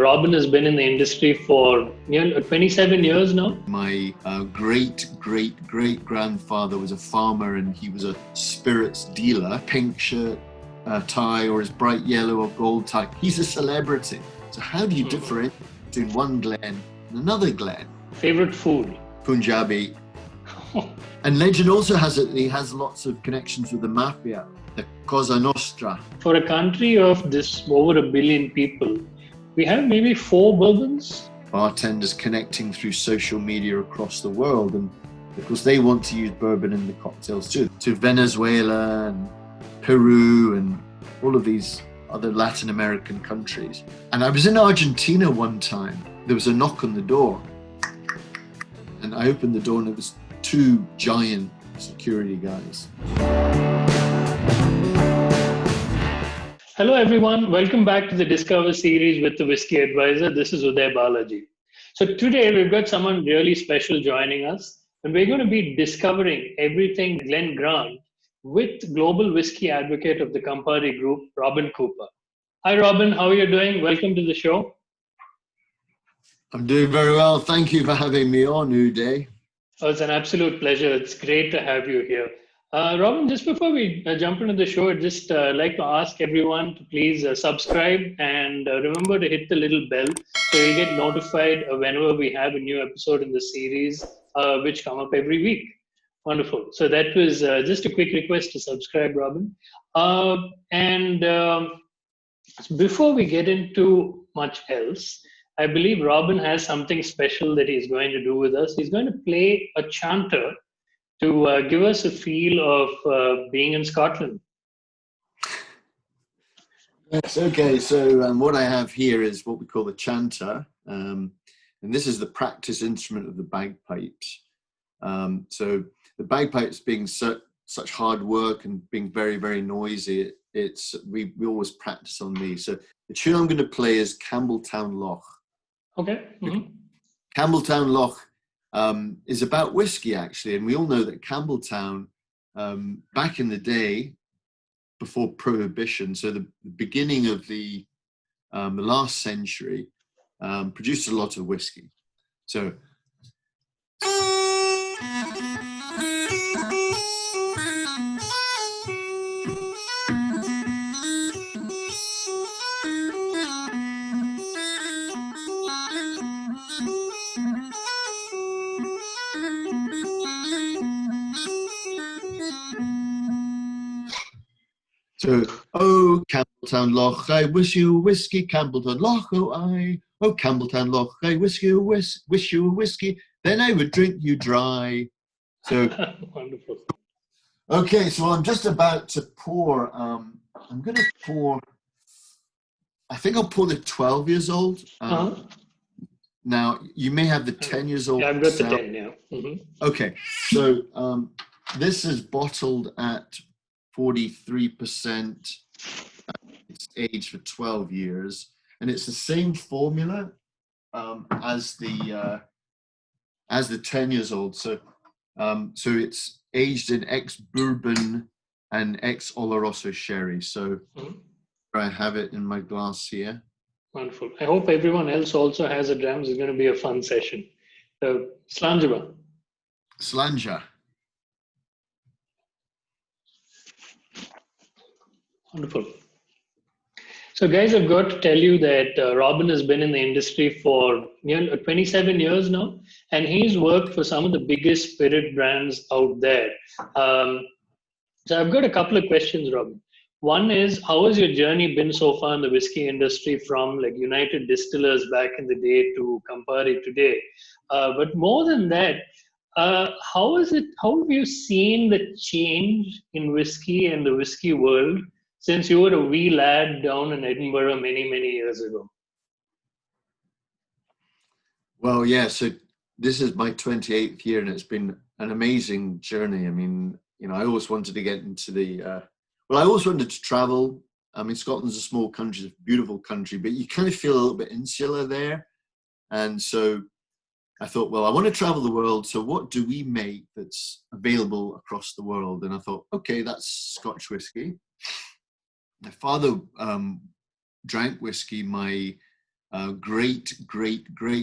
Robin has been in the industry for 27 years now. My great-great-great-grandfather was a farmer and he was a spirits dealer. Pink shirt, tie, or his bright yellow or gold tie. He's a celebrity. So how do you differentiate between one Glen and another Glen? Favorite food? Punjabi. And legend also has it. He has lots of connections with the mafia, the Cosa Nostra. For a country of this over 1 billion people, we have maybe 4 bourbons. Bartenders connecting through social media across the world, and because they want to use bourbon in the cocktails too. To Venezuela and Peru and all of these other Latin American countries. And I was in Argentina one time. There was a knock on the door, and I opened the door, and it was 2 giant security guys. Hello everyone, welcome back to the Discover series with the Whisky Advisor. This is Uday Balaji. So today we've got someone really special joining us, and we're going to be discovering everything Glen with global whiskey advocate of the Campari Group, Robin Coupar. Hi Robin, how are you doing? Welcome to the show. I'm doing very well. Thank you for having me on, Uday. Oh, it's an absolute pleasure. It's great to have you here. Robin, just before we jump into the show, I'd just like to ask everyone to please subscribe and remember to hit the little bell so you'll get notified whenever we have a new episode in the series, which come up every week. Wonderful. So that was just a quick request to subscribe, Robin. Before we get into much else, I believe Robin has something special that he's going to do with us. He's going to play a chanter to give us a feel of being in Scotland. Yes, okay. So what I have here is what we call the chanter. And this is the practice instrument of the bagpipes. So the bagpipes being such hard work and being very, very noisy, we always practice on these. So the tune I'm going to play is Campbeltown Loch. Okay. Mm-hmm. Campbeltown Loch is about whiskey, actually, and we all know that Campbeltown, back in the day, before Prohibition, so the beginning of the last century, produced a lot of whiskey. So. So, oh, Campbeltown Loch, I wish you a whiskey, Campbeltown Loch, oh, Campbeltown Loch, I wish you a whiskey, then I would drink you dry. So, wonderful. Okay, so I'm just about to pour, I'm going to pour, I think I'll pour the 12 years old. Now, you may have the 10 years old. Yeah, I've got the 10, yeah. Mm-hmm. Okay, so this is bottled at 43%. It's aged for 12 years, and it's the same formula as the 10 years old. So it's aged in ex-bourbon and ex-Oloroso sherry. So I have it in my glass here. Wonderful. I hope everyone else also has a dram. It's going to be a fun session. So, Slanja. Wonderful. So guys, I've got to tell you that Robin has been in the industry for 27 years now, and he's worked for some of the biggest spirit brands out there. So I've got a couple of questions, Robin. One is, how has your journey been so far in the whiskey industry from like United Distillers back in the day to Campari today? But more than that, how have you seen the change in whiskey and the whiskey world since you were a wee lad down in Edinburgh many, many years ago? Well, yeah, so this is my 28th year, and it's been an amazing journey. I mean, I always wanted to get into I always wanted to travel. I mean, Scotland's a small country, it's a beautiful country, but you kind of feel a little bit insular there. And so I thought, well, I want to travel the world, so what do we make that's available across the world? And I thought, okay, that's Scotch whiskey. My father drank whiskey. My great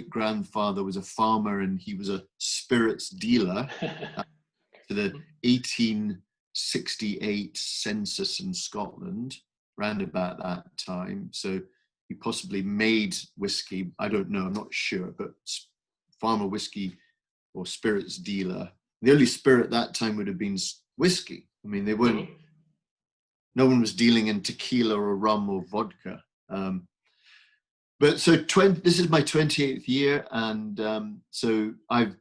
grandfather was a farmer, and he was a spirits dealer to the 1868 census in Scotland, round about that time. So he possibly made whiskey. I don't know, I'm not sure, but farmer whiskey or spirits dealer. The only spirit that time would have been whiskey. I mean, they weren't, no one was dealing in tequila or rum or vodka. But so this is my 28th year, and so I've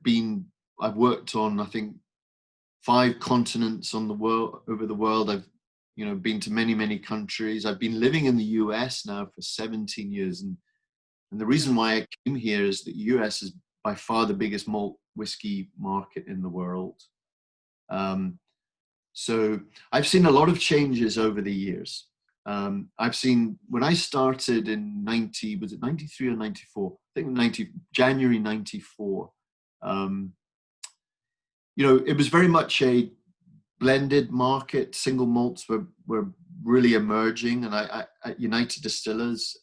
worked on, I think, 5 continents on the world, over the world. I've been to many countries. I've been living in the US now for 17 years, and the reason why I came here is that US is by far the biggest malt whiskey market in the world. So I've seen a lot of changes over the years. I've seen, when I started in 93 or 94? I think January 94. It was very much a blended market. Single malts were really emerging, and I at United Distillers,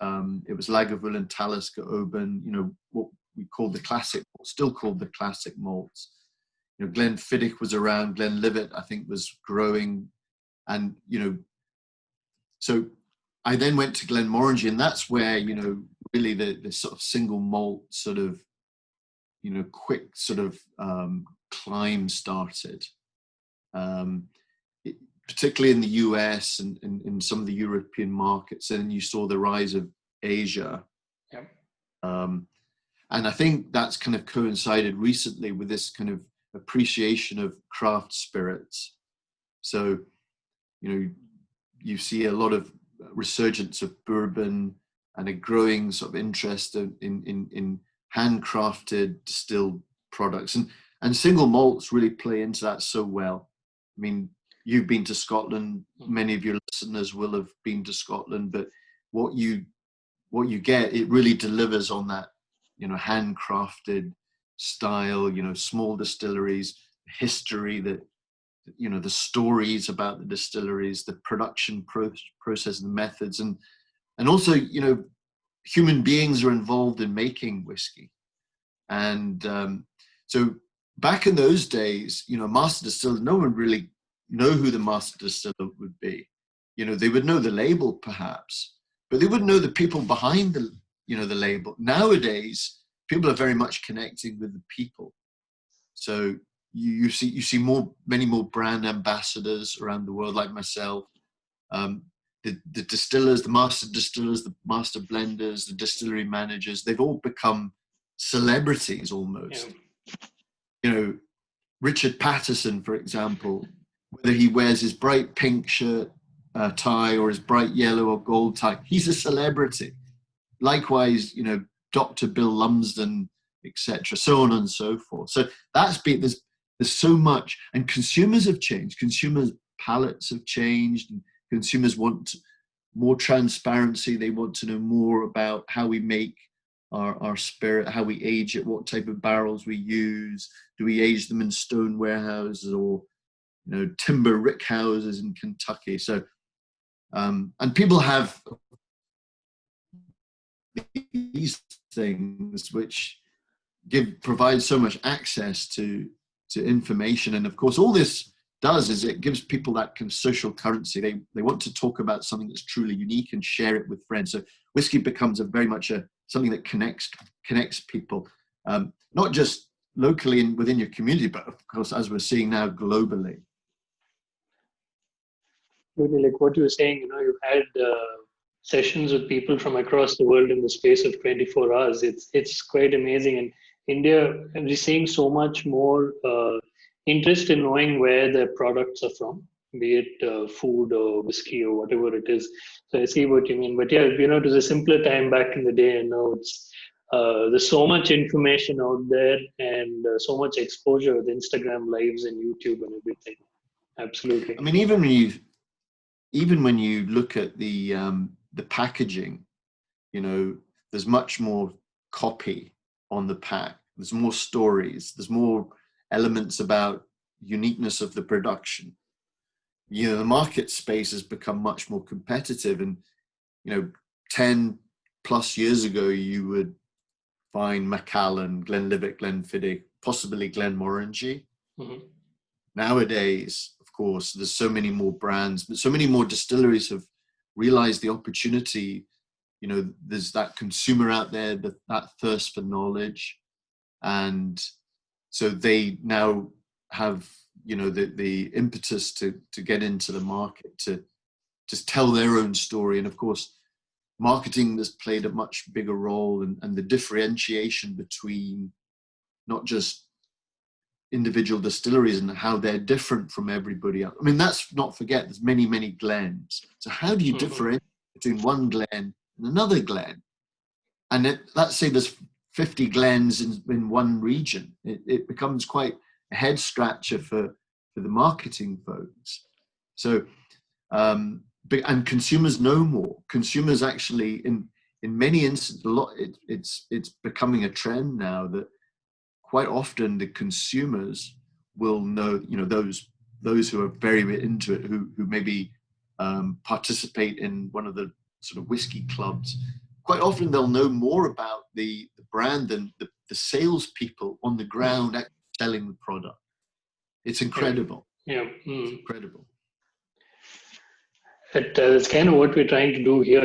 it was Lagavulin, Talisker, Oban, what we called the classic, still called the classic malts. Glenfiddich was around, Glenlivet, I think, was growing, and so I then went to Glenmorangie, and that's where really the sort of single malt sort of quick sort of climb started, particularly in the US and in some of the European markets. And then you saw the rise of Asia. Yep. And I think that's kind of coincided recently with this kind of appreciation of craft spirits. So, you see a lot of resurgence of bourbon and a growing sort of interest in handcrafted distilled products, and single malts really play into that so well. I mean, you've been to Scotland, many of your listeners will have been to Scotland, but what you get, it really delivers on that, handcrafted style, small distilleries, history, that the stories about the distilleries, the production process and the methods, and also human beings are involved in making whiskey. And so back in those days, master distiller, no one really know who the master distiller would be. They would know the label perhaps, but they wouldn't know the people behind the label. Nowadays, people are very much connecting with the people. So you see many more brand ambassadors around the world, like myself. The distillers, the master distillers, the master blenders, the distillery managers, they've all become celebrities almost. Yeah. Richard Patterson, for example, whether he wears his bright pink shirt, tie, or his bright yellow or gold tie, he's a celebrity. Likewise, Dr. Bill Lumsden, etc., so on and so forth. So there's so much, and consumers have changed. Consumers' palates have changed, and consumers want more transparency. They want to know more about how we make our spirit, how we age it, what type of barrels we use. Do we age them in stone warehouses or timber rick houses in Kentucky? So and people have these things which provide so much access to information, and of course all this does is it gives people that kind of social currency. They want to talk about something that's truly unique and share it with friends. So whiskey becomes very much something that connects people, not just locally and within your community, but of course, as we're seeing now, globally. Really, like what you were saying, you've had sessions with people from across the world in the space of 24 hours. It's quite amazing. And India is seeing so much more interest in knowing where their products are from, be it food or whiskey or whatever it is. So I see what you mean. But yeah, it was a simpler time back in the day, and now it's there's so much information out there, and so much exposure with Instagram lives and YouTube and everything. Absolutely. I mean, even when you look at the packaging, there's much more copy on the pack. There's more stories. There's more elements about uniqueness of the production. The market space has become much more competitive, and 10+ plus years ago, you would find Macallan, Glenlivet, Glenfiddich, possibly Glenmorangie. Mm-hmm. Nowadays, of course, there's so many more brands, but so many more distilleries have realized the opportunity. There's that consumer out there, that thirst for knowledge. And so they now have, the impetus to get into the market, to just tell their own story. And of course, marketing has played a much bigger role, and the differentiation between not just individual distilleries and how they're different from everybody else. I mean, let's not forget there's many, many Glens. So how do you differentiate between one Glen and another Glen? And let's say there's 50 Glens in one region. It becomes quite a head scratcher for the marketing folks. So, and consumers know more. Consumers actually, in many instances, it's becoming a trend now that quite often the consumers will know, those who are very into it, who maybe participate in one of the sort of whiskey clubs. Quite often they'll know more about the brand than the salespeople on the ground actually selling the product. It's incredible. Yeah. It's incredible. It's kind of what we're trying to do here,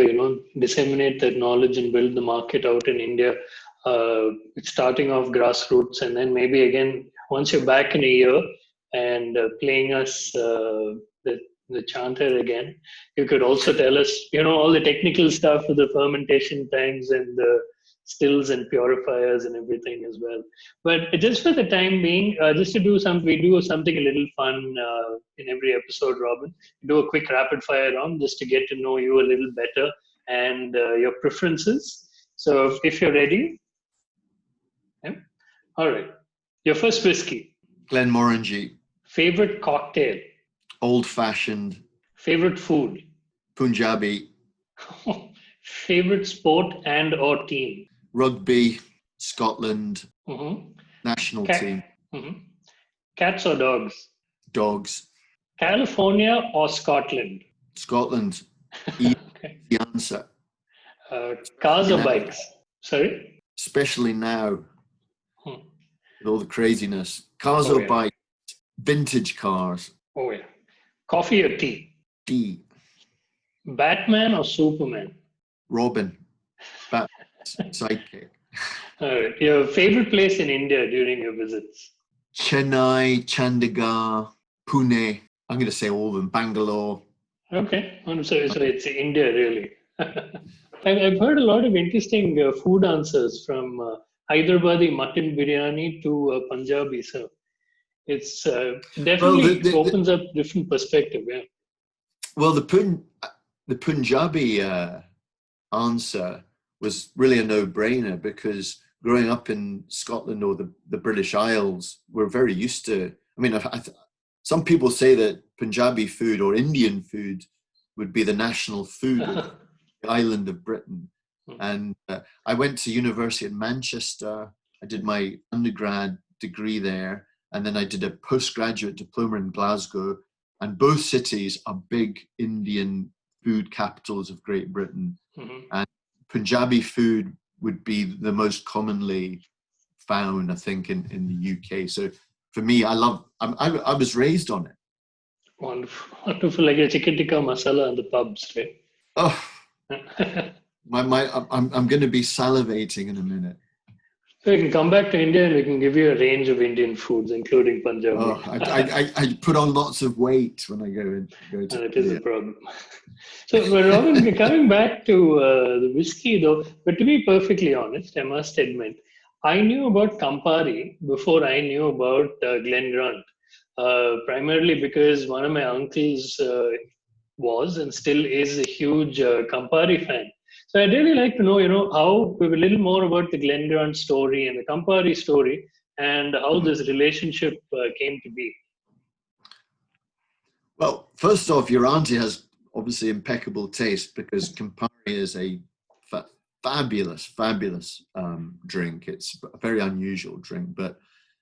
disseminate that knowledge and build the market out in India. It's starting off grassroots, and then maybe again, once you're back in a year and playing us the chanter again, you could also tell us, all the technical stuff with the fermentation times and the stills and purifiers and everything as well. But just for the time being, just to do we do something a little fun in every episode, Robin. Do a quick rapid fire round just to get to know you a little better and your preferences. So if you're ready. Yeah. All right. Your first whiskey. Glenmorangie. Favorite cocktail. Old-fashioned. Favorite food. Punjabi. Favorite sport and or team. Rugby. Scotland. Mm-hmm. National team. Mm-hmm. Cats or dogs. Dogs. California or Scotland. Scotland. Okay. The answer. Cars or bikes. Sorry. Especially now. With all the craziness. Cars or bikes? Vintage cars. Oh, yeah. Coffee or tea? Tea. Batman or Superman? Robin. Batman's sidekick. All right. Your favorite place in India during your visits? Chennai, Chandigarh, Pune. I'm going to say all of them. Bangalore. Okay. So it's India, really. I've heard a lot of interesting food answers from Hyderabadi mutton biryani to Punjabi. So it's definitely opens up different perspective. Yeah. Well, the Punjabi answer was really a no-brainer, because growing up in Scotland or the British Isles, we're very used to. I mean, some people say that Punjabi food or Indian food would be the national food of the island of Britain. And I went to university in Manchester. I did my undergrad degree there, and then I did a postgraduate diploma in Glasgow. And both cities are big Indian food capitals of Great Britain. And Punjabi food would be the most commonly found, I think, in the UK. So for me, I was raised on it. Wonderful, like a chicken tikka masala in the pubs, right? Oh, I'm going to be salivating in a minute. So we can come back to India and we can give you a range of Indian foods, including Punjabi. Oh, I put on lots of weight when I go to it is a problem. So, Robin, coming back to the whiskey, though, but to be perfectly honest, I must admit, I knew about Campari before I knew about Glen Grant, primarily because one of my uncles was and still is a huge Campari fan. So I'd really like to know, how a little more about the Glen Grant story and the Campari story, and how this relationship came to be. Well, first off, your auntie has obviously impeccable taste, because Campari is a fabulous drink. It's a very unusual drink, but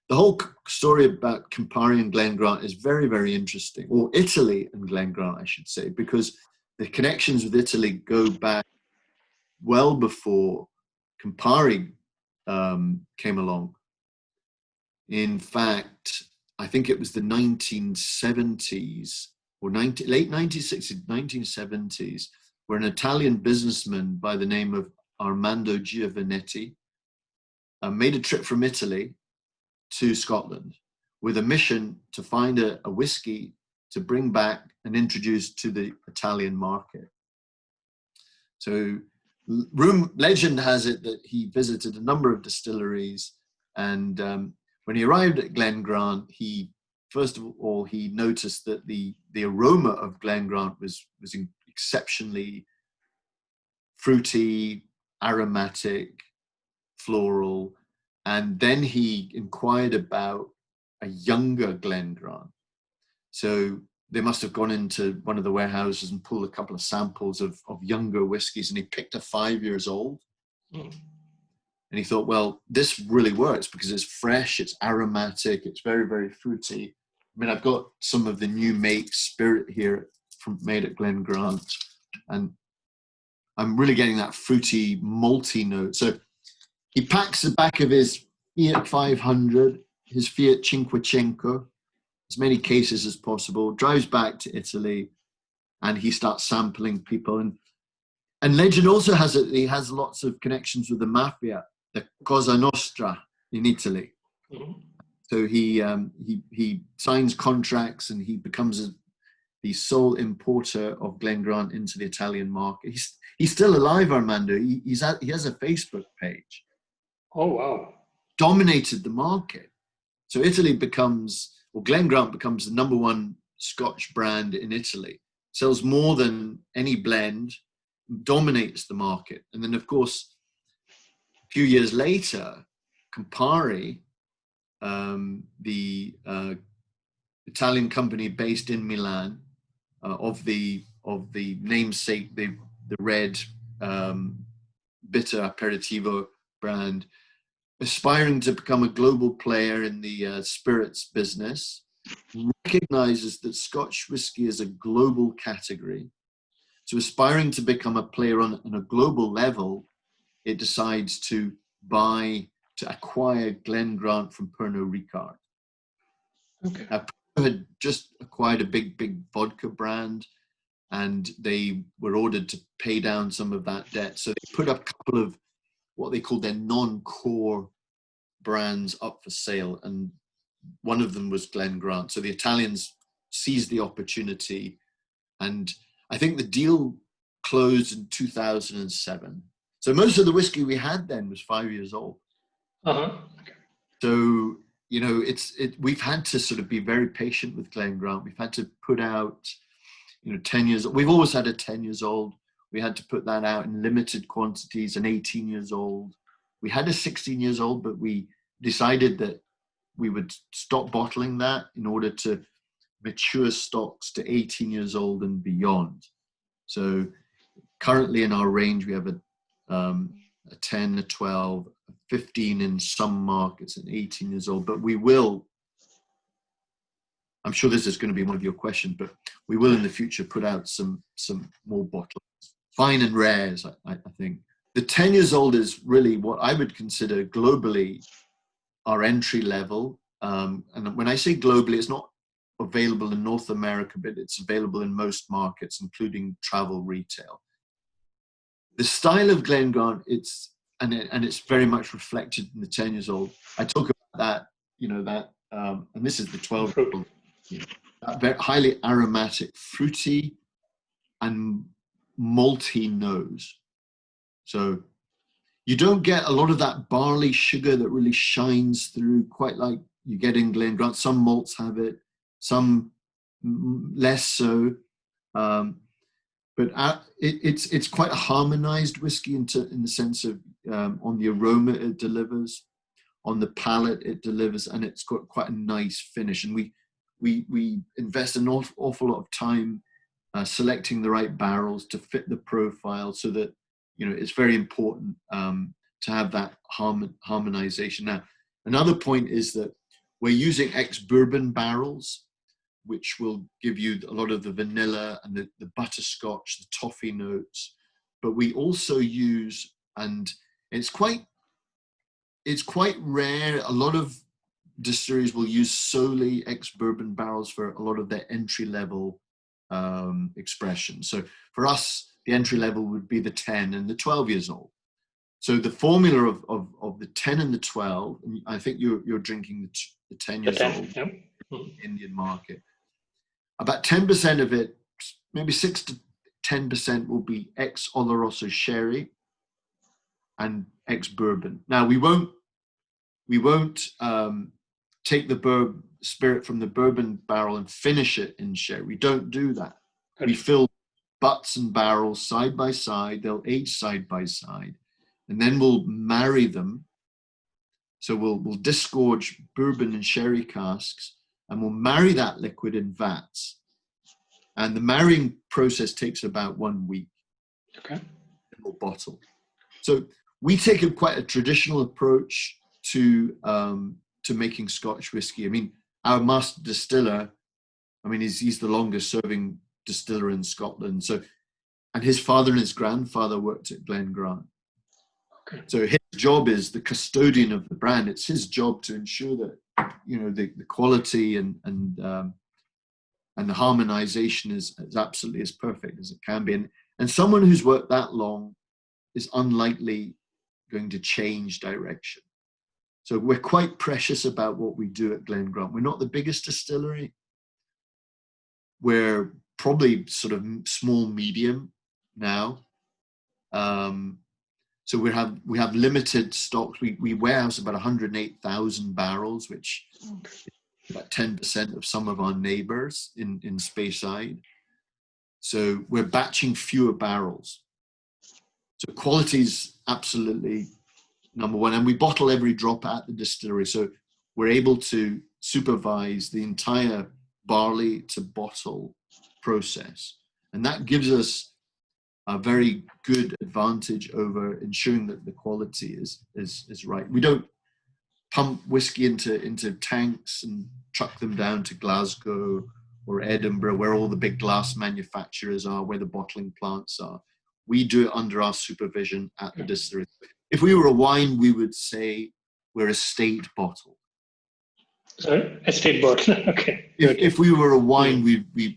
the whole story about Campari and Glen Grant is very, very interesting, or Italy and Glen Grant, I should say, because the connections with Italy go back well before Campari came along. In fact, I think it was the 1970s or late 1960s, 1970s, where an Italian businessman by the name of Armando Giovannetti made a trip from Italy to Scotland with a mission to find a whiskey to bring back and introduce to the Italian market. So legend has it that he visited a number of distilleries, and when he arrived at Glen Grant, first of all, he noticed that the aroma of Glen Grant was exceptionally fruity, aromatic, floral, and then he inquired about a younger Glen Grant. So they must have gone into one of the warehouses and pulled a couple of samples of younger whiskies, and he picked a 5 years old. Mm. And he thought, well, this really works because it's fresh, it's aromatic, it's very, very fruity. I mean, I've got some of the new make spirit here made at Glen Grant, and I'm really getting that fruity, malty note. So he packs the back of his Fiat 500, his Fiat Cinquecento, as many cases as possible, drives back to Italy, and he starts sampling people. And legend also has it, he has lots of connections with the mafia, the Cosa Nostra in Italy. Mm-hmm. So he signs contracts, and he becomes the sole importer of Glen Grant into the Italian market. He's still alive, Armando. He has a Facebook page. Oh, wow. Dominated the market. So Italy Glen Grant becomes the number one Scotch brand in Italy. Sells more than any blend, dominates the market. And then, of course, a few years later, Campari, the Italian company based in Milan, of the namesake, the red bitter aperitivo brand, aspiring to become a global player in the spirits business, recognizes that Scotch whisky is a global category. So aspiring to become a player on a global level, it decides to acquire Glen Grant from Pernod Ricard. Okay. Now, Pernod had just acquired a big vodka brand, and they were ordered to pay down some of that debt. So they put up a couple of what they call their non-core brands up for sale, and one of them was Glen Grant. So the Italians seized the opportunity, and I think the deal closed in 2007. So most of the whiskey we had then was 5 years old. Uh-huh. Okay. So, you know, we've had to sort of be very patient with Glen Grant. We've had to put out, 10 years. We've always had a 10 years old. We had to put that out in limited quantities, an 18 years old. We had a 16 years old, but we decided that we would stop bottling that in order to mature stocks to 18 years old and beyond. So currently in our range, we have a 10, a 12, a 15 in some markets, and 18 years old. But we will, I'm sure this is going to be one of your questions, but we will in the future put out some more bottles. Fine and rares, I think. The 10 years old is really what I would consider globally our entry level. And when I say globally, it's not available in North America, but it's available in most markets, including travel retail. The style of Glen Grant, it's very much reflected in the 10 years old. I talk about that, and this is the 12 year old, that very highly aromatic, fruity, and malty nose. So you don't get a lot of that barley sugar that really shines through quite like you get in Glen Grant. Some malts have it, some less so. But it's quite a harmonized whiskey in the sense of on the aroma it delivers, on the palate it delivers, and it's got quite a nice finish. And we invest an awful lot of time selecting the right barrels to fit the profile, so that it's very important to have that harmonization. Now, another point is that we're using ex-bourbon barrels, which will give you a lot of the vanilla and the butterscotch, the toffee notes. but we also use, and it's quite rare. A lot of distilleries will use solely ex-bourbon barrels for a lot of their entry-level expression. So for us, the entry level would be the 10 and the 12 years old. So the formula of the 10 and the 12, and I think you're drinking the 10 years old, yep. Indian market. About 10% of it, maybe 6 to 10% will be ex-Oloroso sherry and ex-bourbon. Now we won't take the spirit from the bourbon barrel and finish it in sherry. We don't do that. We fill butts and barrels side by side. They'll age side by side, and then we'll marry them. So we'll disgorge bourbon and sherry casks, and we'll marry that liquid in vats. And the marrying process takes about 1 week. Okay. And we'll bottle. So we take quite a traditional approach to making Scotch whiskey. I mean, our master distiller, he's the longest serving distiller in Scotland. So, and his father and his grandfather worked at Glen. Okay. So his job is the custodian of the brand. It's his job to ensure that, the quality and the harmonization is absolutely as perfect as it can be. And someone who's worked that long is unlikely going to change direction. So we're quite precious about what we do at Glen. We're not the biggest distillery. We're probably sort of small, medium now. So we have limited stocks. We warehouse about 108,000 barrels, which is about 10% of some of our neighbors in Speyside. So we're batching fewer barrels. So quality is absolutely number one, and we bottle every drop at the distillery. So we're able to supervise the entire barley to bottle process. And that gives us a very good advantage over ensuring that the quality is right. We don't pump whiskey into tanks and truck them down to Glasgow or Edinburgh, where all the big glass manufacturers are, where the bottling plants are. We do it under our supervision at the distillery. If we were a wine, we would say we're estate bottled. Sorry? Estate bottled. Okay. If we were a wine, we'd be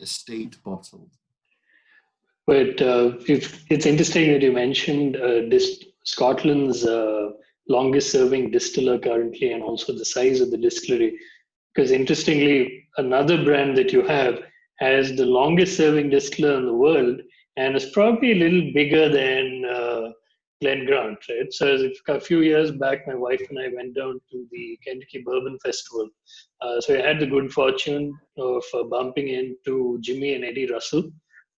estate bottled. But it's interesting that you mentioned Scotland's longest serving distiller currently, and also the size of the distillery. Because interestingly, another brand that you have has the longest serving distiller in the world, and is probably a little bigger than Glen, right? So a few years back, my wife and I went down to the Kentucky Bourbon Festival. So I had the good fortune of bumping into Jimmy and Eddie Russell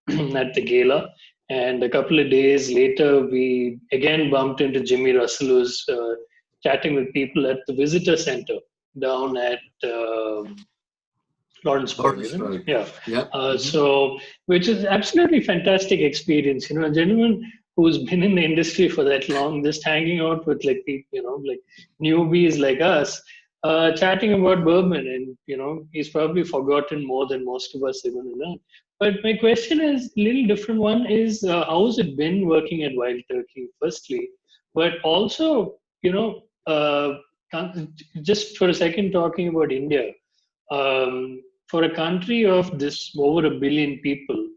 at the gala. And a couple of days later, we again bumped into Jimmy Russell, who's chatting with people at the visitor center down at Lawrenceburg, isn't it? Yeah. Yeah. So, which is absolutely fantastic experience. A gentleman who's been in the industry for that long, just hanging out with like people, like newbies like us, chatting about bourbon, and he's probably forgotten more than most of us are going to learn. But my question is a little different. One is, how has it been working at Wild Turkey, firstly? But also, just for a second, talking about India, for a country of this over 1 billion people,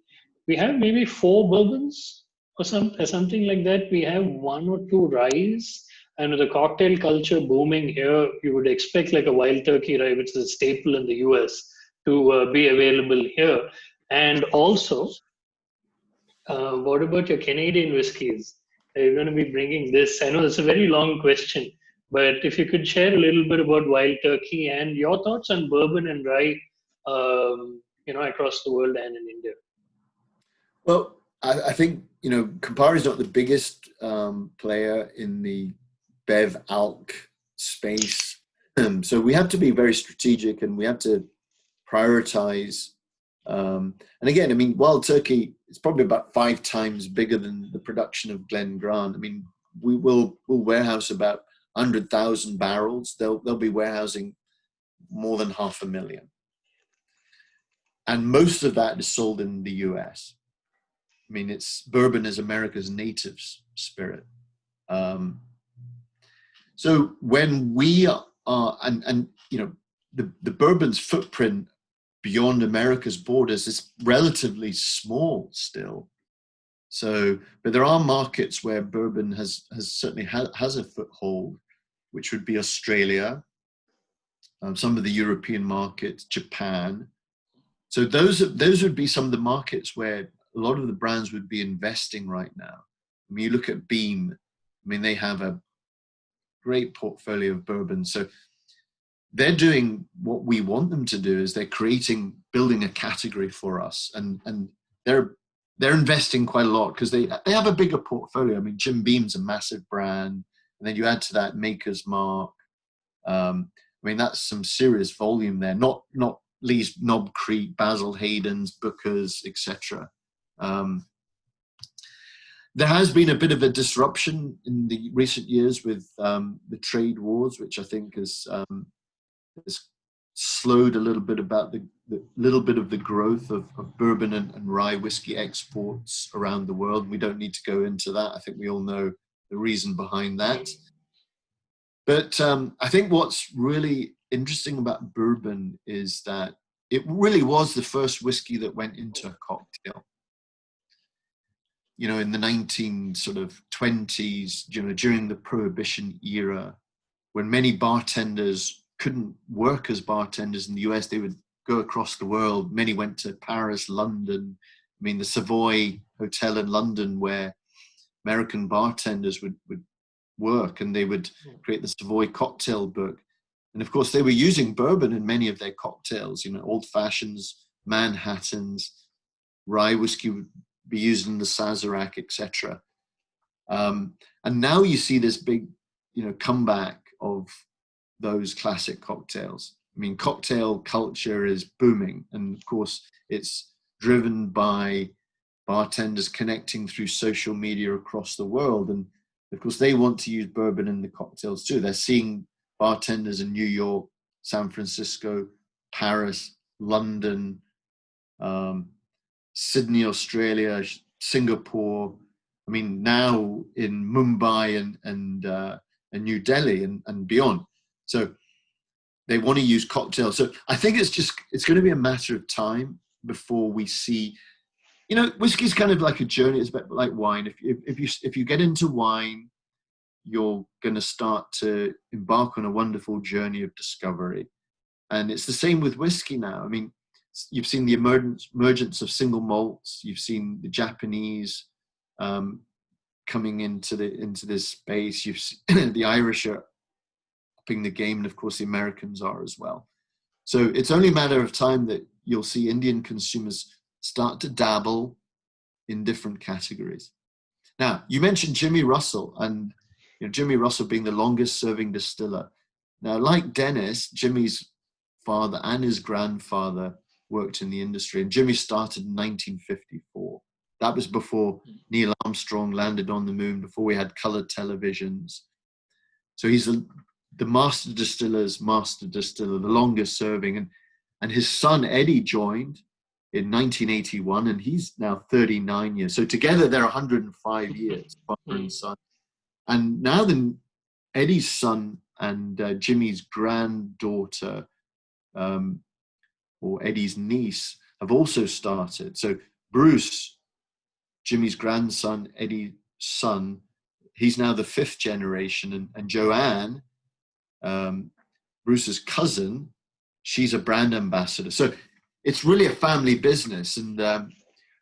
we have maybe 4 bourbons or something like that. We have 1 or 2 ryes, and with the cocktail culture booming here, you would expect like a Wild Turkey rye, which is a staple in the US, to be available here. And also, what about your Canadian whiskies? Are you going to be bringing this? I know it's a very long question, but if you could share a little bit about Wild Turkey and your thoughts on bourbon and rye, across the world and in India. Well, I think, Coupar is not the biggest player in the Bev Alc space. So we have to be very strategic, and we have to prioritize. And again, Wild Turkey is probably about 5 times bigger than the production of Glen. We'll warehouse about 100,000 barrels. They'll be warehousing more than 500,000. And most of that is sold in the US. I mean, bourbon is America's native spirit. So when we are, and you know, the bourbon's footprint beyond America's borders is relatively small still. So, but there are markets where bourbon has certainly has a foothold, which would be Australia, some of the European markets, Japan. So those would be some of the markets where a lot of the brands would be investing right now. I mean, you look at Beam. I mean, they have a great portfolio of bourbon. So they're doing what we want them to do, is they're building a category for us, and they're investing quite a lot because they have a bigger portfolio. I mean, Jim Beam's a massive brand, and then you add to that Maker's Mark. I mean, that's some serious volume there. Not least Knob Creek, Basil Hayden's, Booker's, etc. There has been a bit of a disruption in the recent years with the trade wars, which I think has slowed a little bit about the little bit of the growth of bourbon and rye whiskey exports around the world. We don't need to go into that. I think we all know the reason behind that. But I think what's really interesting about bourbon is that it really was the first whiskey that went into a cocktail. You know, in the 1920s, you know, during the Prohibition era, when many bartenders couldn't work as bartenders in the US, they would go across the world. Many went to Paris, London. I mean, the Savoy Hotel in London, where American bartenders would work, and they would create the Savoy cocktail book. And of course, they were using bourbon in many of their cocktails, you know, old fashions, Manhattans, rye whiskey would be used in the Sazerac, etc. And now you see this big, you know, comeback of those classic cocktails. I mean, cocktail culture is booming, and of course, it's driven by bartenders connecting through social media across the world. And of course, they want to use bourbon in the cocktails too. They're seeing bartenders in New York, San Francisco, Paris, London, Sydney, Australia, Singapore. I mean, now in Mumbai and New Delhi and beyond. So they want to use cocktails. So I think it's going to be a matter of time before we see. You know, whiskey's kind of like a journey. It's a bit like wine. If you get into wine, you're going to start to embark on a wonderful journey of discovery. And it's the same with whiskey now. I mean, you've seen the emergence of single malts. You've seen the Japanese coming into this space. You've seen the Irish are upping the game, and of course the Americans are as well. So it's only a matter of time that you'll see Indian consumers start to dabble in different categories. Now, you mentioned Jimmy Russell, and you know, Jimmy Russell being the longest serving distiller. Now, like Dennis, Jimmy's father and his grandfather worked in the industry, and Jimmy started in 1954. That was before Neil Armstrong landed on the moon, before we had colored televisions. So he's the master distiller's master distiller, the longest serving. And his son, Eddie, joined in 1981, and he's now 39 years. So together they're 105 years, father and son. And now then Eddie's son and Jimmy's granddaughter, or Eddie's niece, have also started. So Bruce, Jimmy's grandson, Eddie's son, he's now the 5th generation. And Joanne, Bruce's cousin, she's a brand ambassador. So it's really a family business, and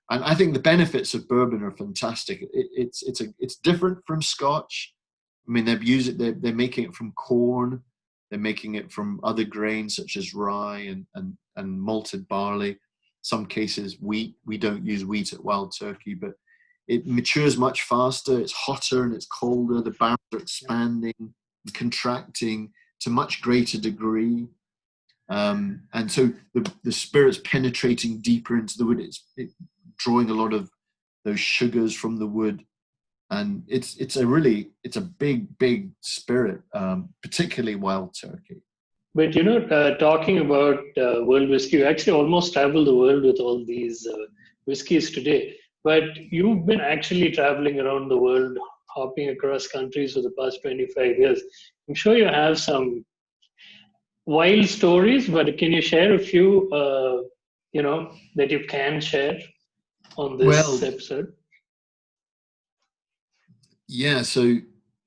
I think the benefits of bourbon are fantastic. It's different from Scotch. I mean, they're making it from corn, they're making it from other grains such as rye and malted barley. Some cases wheat. We don't use wheat at Wild Turkey, but it matures much faster. It's hotter and it's colder. The barrels are expanding and contracting to much greater degree. And so the spirit's penetrating deeper into the wood. It's drawing a lot of those sugars from the wood, and it's a big spirit, particularly Wild Turkey. But you know, talking about world whiskey, you actually almost travel the world with all these whiskeys today. but you've been actually traveling around the world, hopping across countries for the past 25 years. I'm sure you have some wild stories, but can you share a few, that you can share on this Well, episode? yeah. So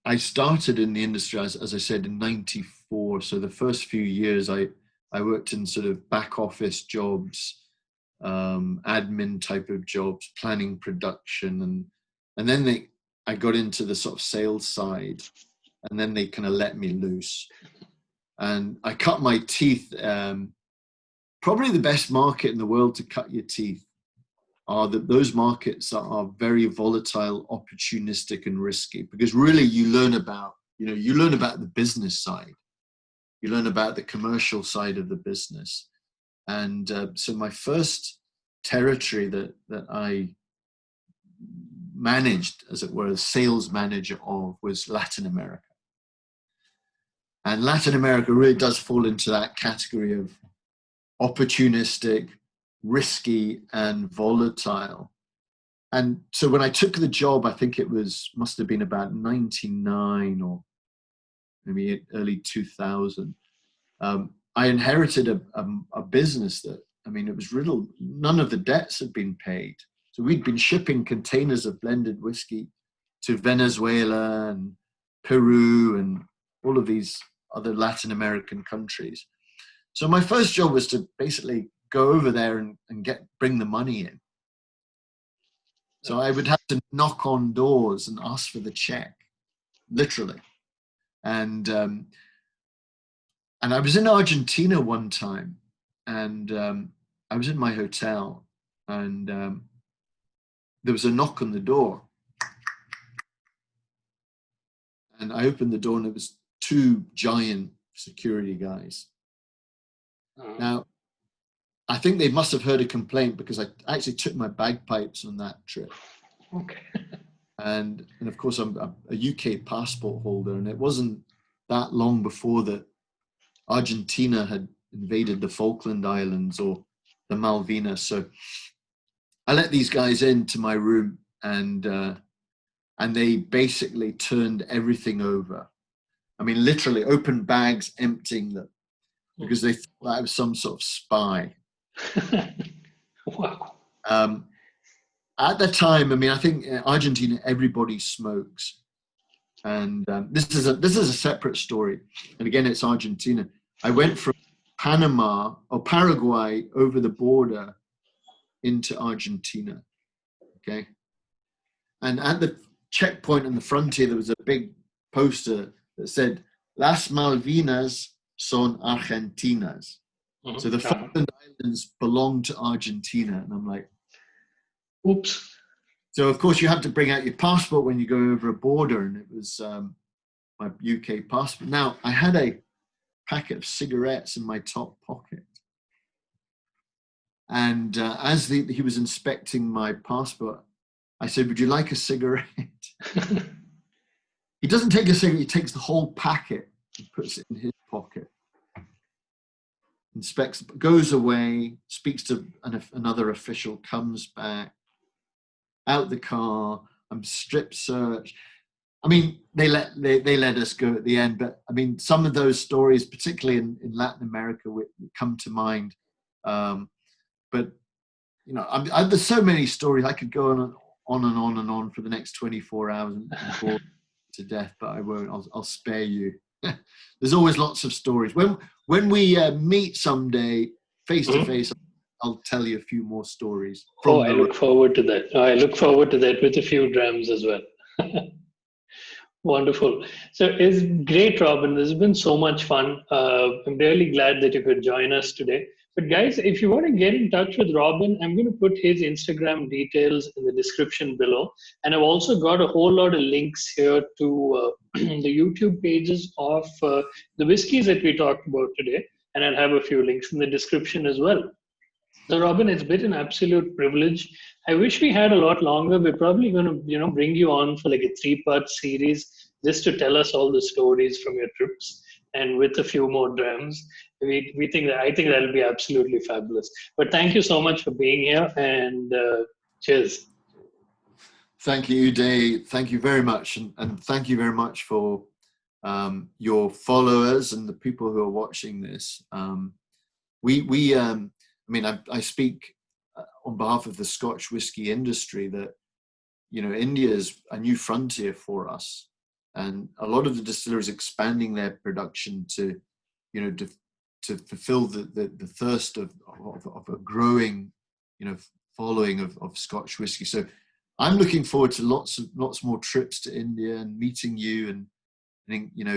I started in the industry, as I said, in '94. So the first few years, I worked in sort of back office jobs, admin type of jobs, planning production, and then I got into the sort of sales side, and then they kind of let me loose, and I cut my teeth. Probably the best market in the world to cut your teeth are those markets that are very volatile, opportunistic, and risky. Because really, you learn about the business side, you learn about the commercial side of the business, and so my first territory that I managed, as it were, as sales manager of, was Latin America. And Latin America really does fall into that category of opportunistic, risky, and volatile. And so when I took the job, I think must have been about 99 or maybe early 2000. I inherited a business that, it was riddled. None of the debts had been paid. So we'd been shipping containers of blended whiskey to Venezuela and Peru and all of these other Latin American countries. So my first job was to basically go over there and bring the money in. So I would have to knock on doors and ask for the check, literally. And I was in Argentina one time, and I was in my hotel, and there was a knock on the door. And I opened the door, and it was two giant security guys. Now, I think they must have heard a complaint, because I actually took my bagpipes on that trip. Okay. And of course, I'm a UK passport holder, and it wasn't that long before that Argentina had invaded the Falkland Islands or the Malvinas. So I let these guys into my room, and they basically turned everything over. Literally opened bags, emptying them, because they thought I was some sort of spy. Wow. At the time, I think in Argentina, everybody smokes. And this is a separate story. And again, it's Argentina. I went from Panama or Paraguay over the border into Argentina. Okay. And at the checkpoint on the frontier, there was a big poster that said, "Las Malvinas son Argentinas." Mm-hmm. So the Falkland Islands belong to Argentina. And I'm like, oops. So, of course, you have to bring out your passport when you go over a border, and it was my UK passport. Now, I had a packet of cigarettes in my top pocket. And as he was inspecting my passport, I said, "Would you like a cigarette?" He doesn't take a cigarette, he takes the whole packet and puts it in his pocket. Inspects, goes away, speaks to another official, comes back. Out the car, I'm strip searched. They let us go at the end, but some of those stories, particularly in Latin America, would come to mind. But there's so many stories. I could go on and on for the next 24 hours and bore to death, but I won't. I'll spare you. There's always lots of stories. When we meet someday face to face, I'll tell you a few more stories. I look forward to that. I look forward to that with a few drams as well. Wonderful. So it's great, Robin. This has been so much fun. I'm really glad that you could join us today. But guys, if you want to get in touch with Robin, I'm going to put his Instagram details in the description below. And I've also got a whole lot of links here to the YouTube pages of the whiskeys that we talked about today. And I'll have a few links in the description as well. So Robin, it's been an absolute privilege. I wish we had a lot longer. We're probably going to, bring you on for like a 3-part series just to tell us all the stories from your trips, and with a few more drams. I think that'll be absolutely fabulous. But thank you so much for being here, and cheers. Thank you, Uday. Thank you very much. And thank you very much for your followers and the people who are watching this. I speak on behalf of the Scotch whisky industry that, India is a new frontier for us. And a lot of the distillers expanding their production to fulfill the thirst of a growing, following of Scotch whisky. So I'm looking forward to lots more trips to India and meeting you and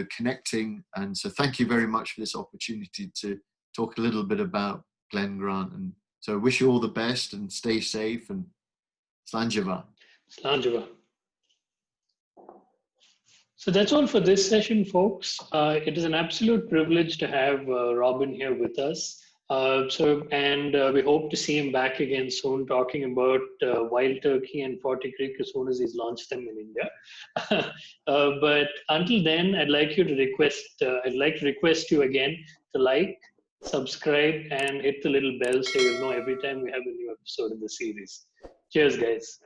connecting. And so thank you very much for this opportunity to talk a little bit about Glen Grant. And so I wish you all the best and stay safe, and Slanjava. Slanjava. So that's all for this session, folks. It is an absolute privilege to have Robin here with us. We hope to see him back again soon, talking about Wild Turkey and 40 Creek as soon as he's launched them in India. But until then, I'd like to request you again to like, subscribe, and hit the little bell so you'll know every time we have a new episode in the series. Cheers, guys.